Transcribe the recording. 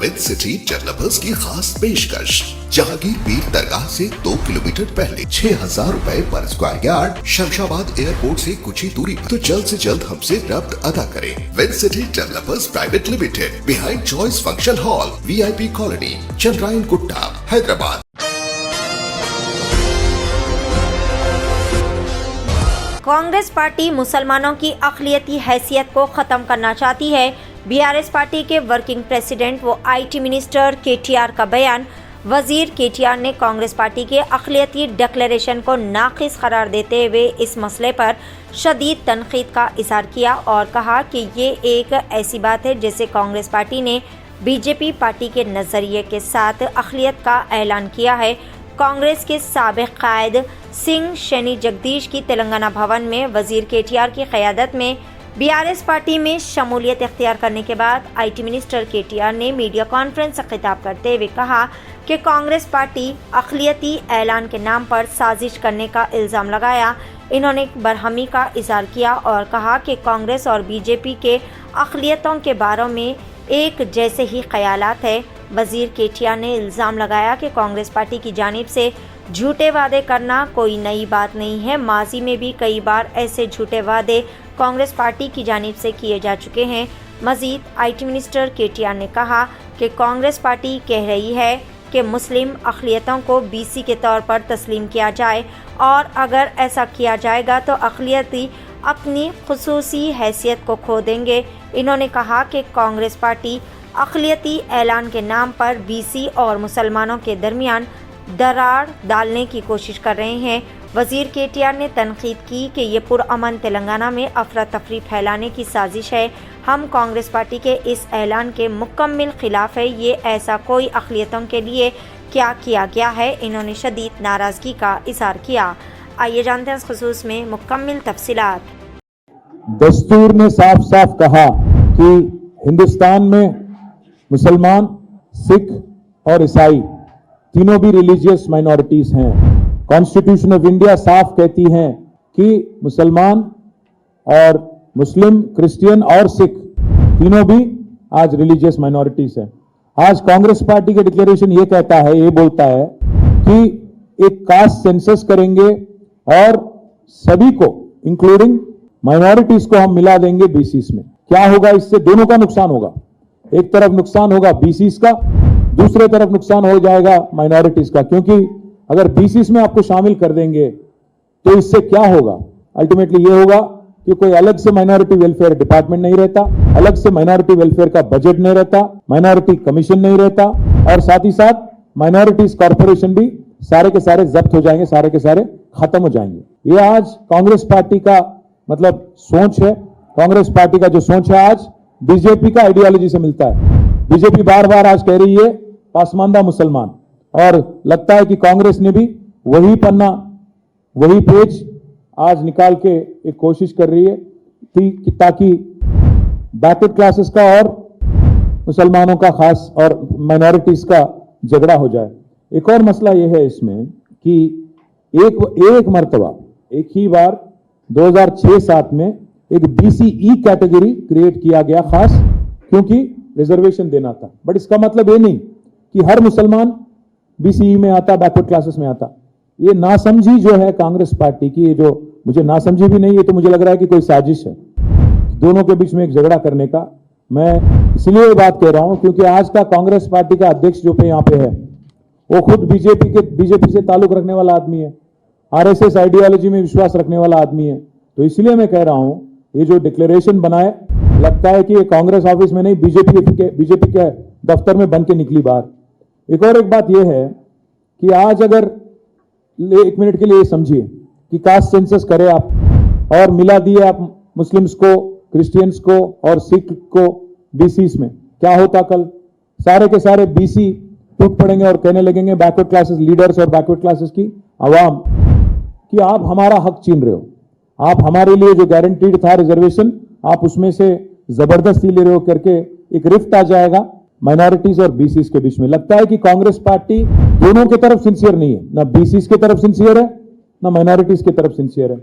With city developers की खास पेशकश। जहांगीर पीर दरगाह से 2 किलोमीटर पहले 6,000 रुपए पर स्क्वायर यार्ड, शमशाबाद एयरपोर्ट से कुछ ही दूरी पर। तो जल्द से जल्द हमसे रब्त अदा करें। With city developers private limited, behind choice function hall, VIP colony, Chandrayangutta, Hyderabad. Congress party मुसलमानों की अक़लियती हैसियत को ख़त्म करना चाहती है। BRS पार्टी के वर्किंग प्रेसिडेंट व IT मिनिस्टर KTR का बयान। वजीर KTR ने कांग्रेस पार्टी के अक़लियती डिक्लेरेशन को नाक़िस करार देते हुए इस मसले पर शदीद तनक़ीद का इज़हार किया और कहा कि ये एक ऐसी बात है जिसे कांग्रेस पार्टी ने BJP पार्टी के नज़रिए के साथ अक़लियत का ऐलान किया है। कांग्रेस के साबिक़ कायद सिंह शनि जगदीश की तेलंगाना भवन में वजीर KTR की क़यादत में BRS पार्टी में शमूलियत इख्तियार करने के बाद IT मिनिस्टर KTR ने मीडिया कॉन्फ्रेंस से खिताब करते हुए कहा कि कांग्रेस पार्टी अक़लियती ऐलान के नाम पर साजिश करने का इल्ज़ाम लगाया। इन्होंने बरहमी का इज़हार किया और कहा कि कांग्रेस और BJP के अक़लियतों के बारे में एक जैसे ही ख्यालात है। वजीर KTR ने इल्ज़ाम लगाया कि कांग्रेस पार्टी की जानिब से झूठे वादे करना कोई नई बात नहीं है। माजी में भी कई बार ऐसे झूठे वादे कांग्रेस पार्टी की जानिब से किए जा चुके हैं। मज़ीद IT मिनिस्टर KTR ने कहा कि कांग्रेस पार्टी कह रही है कि मुस्लिम अक़लियतों को BC के तौर पर तस्लीम किया जाए और अगर ऐसा किया जाएगा तो अक़लियती अपनी खुसूसी हैसियत को खो देंगे। इन्होंने कहा कि कांग्रेस पार्टी अक़लियती ऐलान के नाम पर BC और मुसलमानों के दरमियान दरार डालने की कोशिश कर रहे हैं। वज़ीर KTR ने तनक़ीद की कि ये पुरअमन तेलंगाना में अफरा तफरी फैलाने की साजिश है। हम कांग्रेस पार्टी के इस ऐलान के मुकम्मल ख़िलाफ़ है। ये ऐसा कोई अक़लियतों के लिए क्या किया गया है। इन्होंने शदीद नाराज़गी का इज़हार किया। आइए जानते हैं इस खुसूस में मुकम्मल तफसीलात। दस्तूर ने साफ साफ कहा कि हिंदुस्तान में मुसलमान, सिख और ईसाई तीनों भी रिलीजियस माइनॉरिटीज हैं। कॉन्स्टिट्यूशन ऑफ इंडिया साफ कहती है कि मुसलमान और मुस्लिम, क्रिश्चियन और सिख तीनों भी आज रिलीजियस माइनॉरिटीज हैं। आज कांग्रेस पार्टी के डिक्लेरेशन ये कहता है, ये बोलता है कि एक कास्ट सेंसस करेंगे और सभी को इंक्लूडिंग माइनॉरिटीज को हम मिला देंगे BCs में। क्या होगा इससे? दोनों का नुकसान होगा। एक तरफ नुकसान होगा BCs का, दूसरे तरफ नुकसान हो जाएगा माइनॉरिटीज का, क्योंकि अगर BCs में आपको शामिल कर देंगे तो इससे क्या होगा? अल्टीमेटली ये होगा कि कोई अलग से माइनॉरिटी वेलफेयर डिपार्टमेंट नहीं रहता, अलग से माइनॉरिटी वेलफेयर का बजट नहीं रहता, माइनॉरिटी कमीशन नहीं रहता और साथ ही साथ माइनॉरिटीज कॉर्पोरेशन भी सारे के सारे जब्त हो जाएंगे, सारे के सारे खत्म हो जाएंगे। ये आज कांग्रेस पार्टी का मतलब सोच है। कांग्रेस पार्टी का जो सोच है आज BJP का आइडियोलॉजी से मिलता है। BJP बार बार आज कह रही है पासमानदा मुसलमान, और लगता है कि कांग्रेस ने भी वही पन्ना, वही पेज आज निकाल के एक कोशिश कर रही है कि ताकि बैकवर्ड क्लासेस का और मुसलमानों का खास और माइनॉरिटीज का झगड़ा हो जाए। एक और मसला यह है इसमें कि एक मर्तबा, एक ही बार 2006-7 में एक BCE कैटेगरी क्रिएट किया गया, खास क्योंकि रिजर्वेशन देना था। बट इसका मतलब ये नहीं कि हर मुसलमान BCE में आता, बैकवर्ड क्लासेस में आता। ये नासमझी जो है कांग्रेस पार्टी की, ये जो मुझे नासमझी भी नहीं, ये तो मुझे लग रहा है कि कोई साजिश है दोनों के बीच में एक झगड़ा करने का। मैं इसलिए ये बात कह रहा हूं क्योंकि आज का कांग्रेस पार्टी का अध्यक्ष जो पे यहाँ पे है वो खुद बीजेपी से ताल्लुक रखने वाला आदमी है, RSS आइडियोलॉजी में विश्वास रखने वाला आदमी है। तो इसलिए मैं कह रहा हूं ये जो डिक्लेरेशन बनाए, लगता है कि ये कांग्रेस ऑफिस में नहीं बीजेपी के दफ्तर में बन के निकली बाहर। एक बात यह है कि आज अगर 1 मिनट के लिए समझिए कि कास्ट सेंसस करे आप और मिला दिए आप मुस्लिम्स को, क्रिश्चियंस को और सिख को BCs में, क्या होता? कल सारे के सारे BC टूट पड़ेंगे और कहने लगेंगे बैकवर्ड क्लासेस लीडर्स और बैकवर्ड क्लासेस की आवाम कि आप हमारा हक छीन रहे हो, आप हमारे लिए जो गारंटीड था रिजर्वेशन आप उसमें से जबरदस्ती ले रहे हो करके एक रिफ्ट आ जाएगा माइनॉरिटीज और BCs के बीच में। लगता है कि कांग्रेस पार्टी दोनों की तरफ सिंसियर नहीं है, ना BCs की तरफ सिंसियर है ना माइनॉरिटीज की तरफ सिंसियर है।